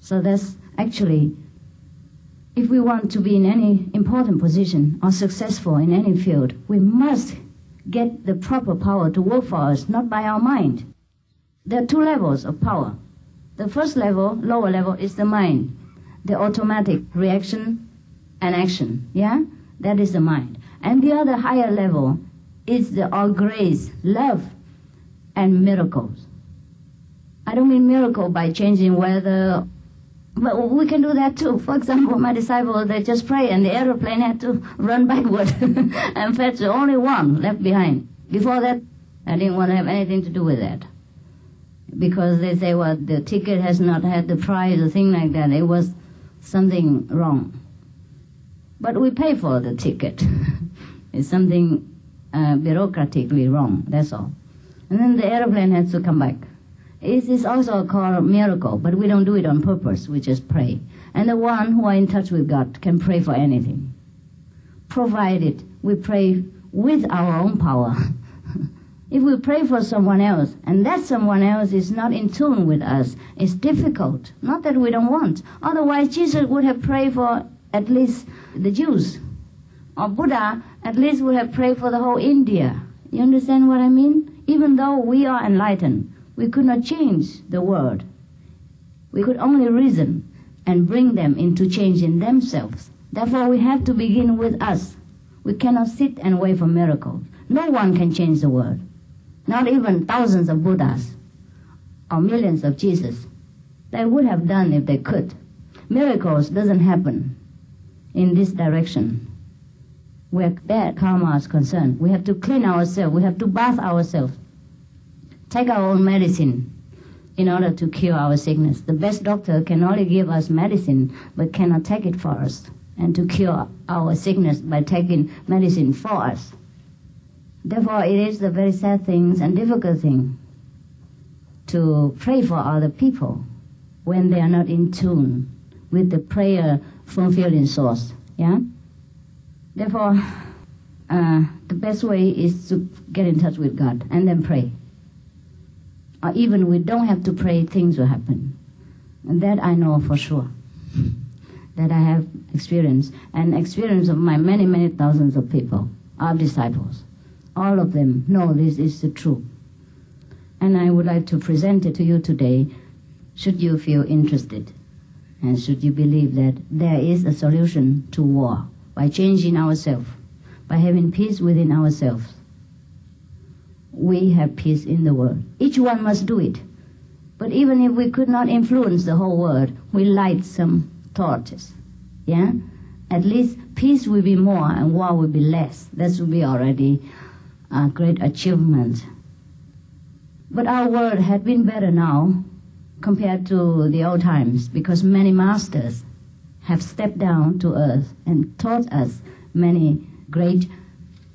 So that's actually, if we want to be in any important position or successful in any field, we must get the proper power to work for us, not by our mind. There are two levels of power. The first level, lower level, is the mind, the automatic reaction and action, yeah? That is the mind. And the other higher level is the all grace, love, and miracles. I don't mean miracle by changing weather, but we can do that too. For example, my disciples, they just pray and the aeroplane had to run backward and fetch the only one left behind. Before that, I didn't want to have anything to do with that. Because they say, well, the ticket has not had the price or thing like that. It was something wrong. But we pay for the ticket. It's something bureaucratically wrong, that's all. And then the aeroplane has to come back. It is also called a miracle, but we don't do it on purpose. We just pray. And the one who are in touch with God can pray for anything, provided we pray with our own power. If we pray for someone else, and that someone else is not in tune with us, it's difficult. Not that we don't want. Otherwise, Jesus would have prayed for at least the Jews. Or Buddha at least would have prayed for the whole India. You understand what I mean? Even though we are enlightened, we could not change the world. We could only reason and bring them into changing themselves. Therefore, we have to begin with us. We cannot sit and wait for miracles. No one can change the world. Not even thousands of Buddhas or millions of Jesus. They would have done if they could. Miracles doesn't happen in this direction where bad karma is concerned. We have to clean ourselves. We have to bath ourselves. Take our own medicine in order to cure our sickness. The best doctor can only give us medicine but cannot take it for us and to cure our sickness by taking medicine for us. Therefore, it is a very sad thing and difficult thing to pray for other people when they are not in tune with the prayer fulfilling source. Yeah? Therefore, the best way is to get in touch with God and then pray. Or even we don't have to pray, things will happen. And that I know for sure. That I have experience. And experience of my many, many thousands of people, our disciples. All of them know this is the truth. And I would like to present it to you today, should you feel interested. And should you believe that there is a solution to war by changing ourselves, by having peace within ourselves. We have peace in the world. Each one must do it. But even if we could not influence the whole world, we light some torches. Yeah? At least peace will be more and war will be less. That will be already a great achievement. But our world had been better now compared to the old times because many masters have stepped down to earth and taught us many great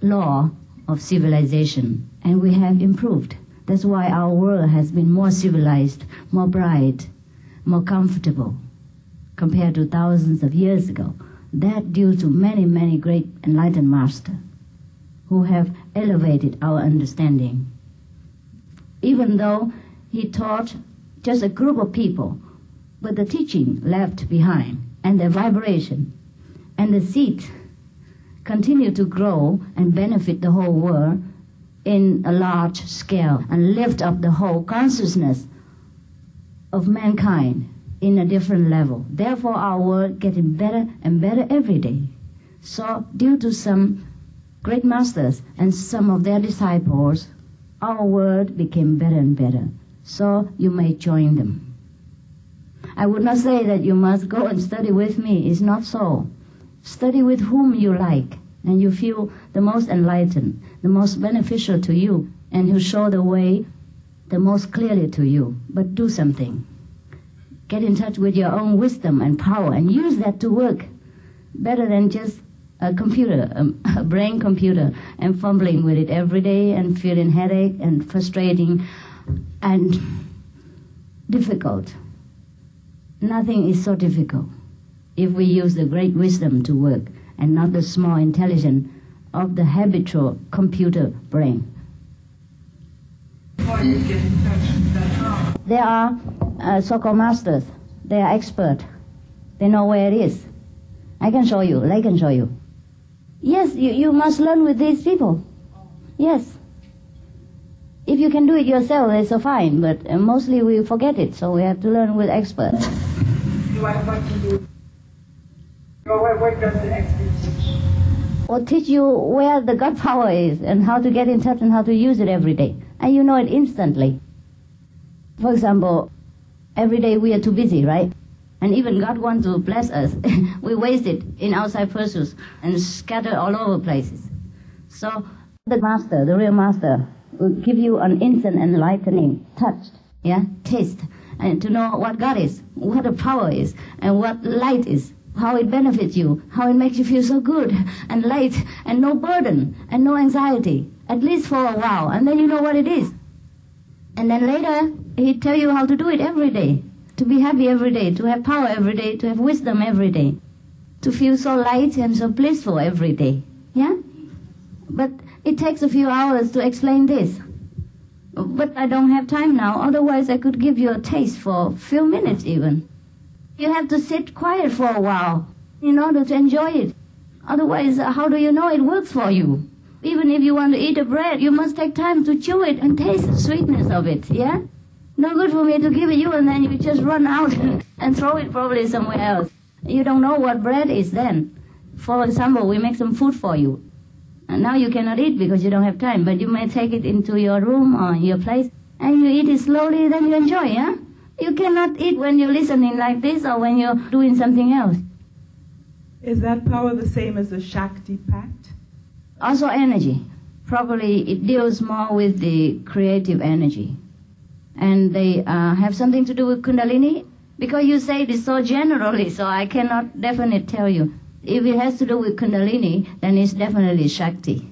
law of civilization, and we have improved. That's why our world has been more civilized, more bright, more comfortable compared to thousands of years ago. That due to many, many great enlightened masters who have elevated our understanding. Even though he taught just a group of people, but the teaching left behind and the vibration and the seed continue to grow and benefit the whole world in a large scale and lift up the whole consciousness of mankind in a different level. Therefore, our world getting better and better every day. So, due to some great masters and some of their disciples, our world became better and better. So, you may join them. I would not say that you must go and study with me. It's not so. Study with whom you like, and you feel the most enlightened, the most beneficial to you, and who show the way the most clearly to you. But do something. Get in touch with your own wisdom and power, and use that to work better than just a computer, a brain computer, and fumbling with it every day and feeling headache and frustrating and difficult. Nothing is so difficult if we use the great wisdom to work and not the small intelligence of the habitual computer brain. Before you get in touch with that power. There are so-called masters. They are expert. They know where it is. I can show you. They can show you. Yes, you must learn with these people. Yes. If you can do it yourself, it's so fine, but mostly we forget it, so we have to learn with experts. What to do? What does the expert teach? Or teach you where the God power is and how to get in touch and how to use it every day. And you know it instantly. For example, every day we are too busy, right? And even God wants to bless us. We waste it in outside pursuits and scatter all over places. So the master, the real master, will give you an instant enlightening touch, taste, and to know what God is, what the power is, and what light is, how it benefits you, how it makes you feel so good and light and no burden and no anxiety, at least for a while, and then you know what it is. And then later, he'll tell you how to do it every day, to be happy every day, to have power every day, to have wisdom every day, to feel so light and so blissful every day, But it takes a few hours to explain this. But I don't have time now, otherwise I could give you a taste for a few minutes even. You have to sit quiet for a while in order to enjoy it. Otherwise, how do you know it works for you? Even if you want to eat a bread, you must take time to chew it and taste the sweetness of it, No good for me to give it you and then you just run out and throw it probably somewhere else. You don't know what bread is then. For example, we make some food for you. And now you cannot eat because you don't have time, but you may take it into your room or your place and you eat it slowly, then you enjoy, You cannot eat when you're listening like this or when you're doing something else. Is that power the same as the Shakti pact? Also energy. Probably it deals more with the creative energy. And they have something to do with Kundalini. Because you say this so generally, so I cannot definitely tell you. If it has to do with Kundalini, then it's definitely Shakti.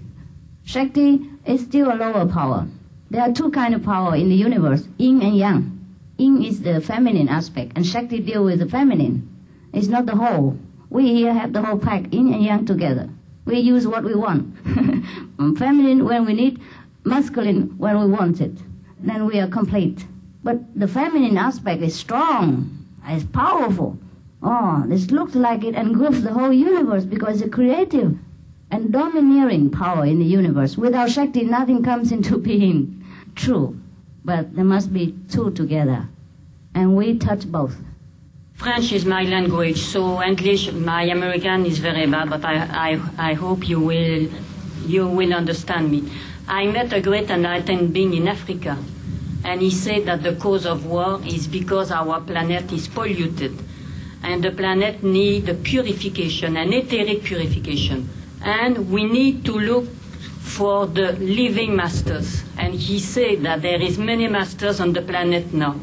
Shakti is still a lower power. There are two kinds of power in the universe, Yin and Yang. Yin is the feminine aspect, and Shakti deals with the feminine. It's not the whole. We here have the whole pack, Yin and Yang together. We use what we want. Feminine when we need, masculine when we want it. Then we are complete. But the feminine aspect is strong, it's powerful. Oh, this looks like it engulfs the whole universe because it's a creative and domineering power in the universe. Without Shakti, nothing comes into being. True. But there must be two together. And we touch both. French is my language, so English, my American is very bad, but I hope you will understand me. I met a great enlightened being in Africa, and he said that the cause of war is because our planet is polluted, and the planet needs a purification, an etheric purification. And we need to look for the living masters. And he said that there is many masters on the planet now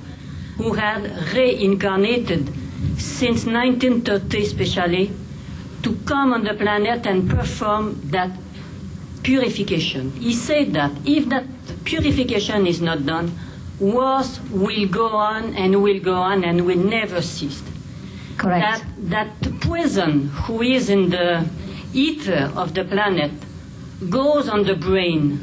who had reincarnated since 1930 especially to come on the planet and perform that purification. He said that if that purification is not done, wars will go on and will go on and will never cease. Correct. That poison who is in the ether of the planet goes on the brain,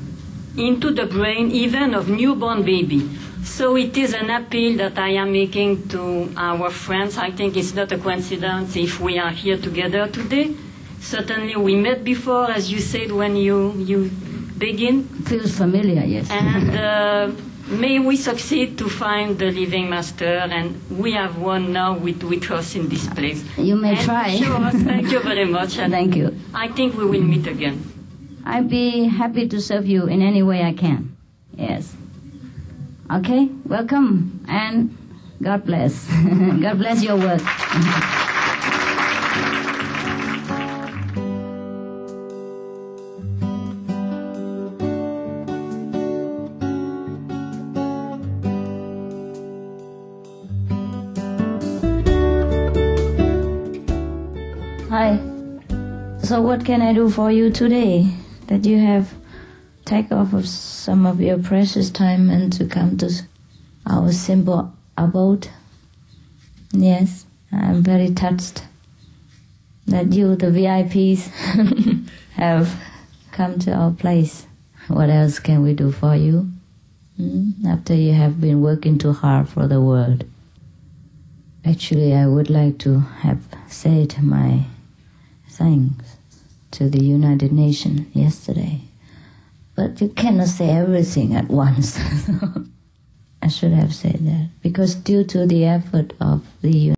into the brain even of newborn baby. So it is an appeal that I am making to our friends. I think it's not a coincidence if we are here together today. Certainly we met before, as you said, when you begin. Feels familiar, yes. And may we succeed to find the living master, and we have one now with us in this place. You may try. Sure, thank you very much. Thank you. I think we will meet again. I'd be happy to serve you in any way I can. Yes. Okay, welcome, and God bless. God bless your work. Hi. So what can I do for you today that you have take off of some of your precious time and to come to our simple abode? Yes, I'm very touched that you, the VIPs, have come to our place. What else can we do for you? After you have been working too hard for the world. Actually, I would like to have said my thanks to the United Nations yesterday. But you cannot say everything at once. I should have said that, because due to the effort of the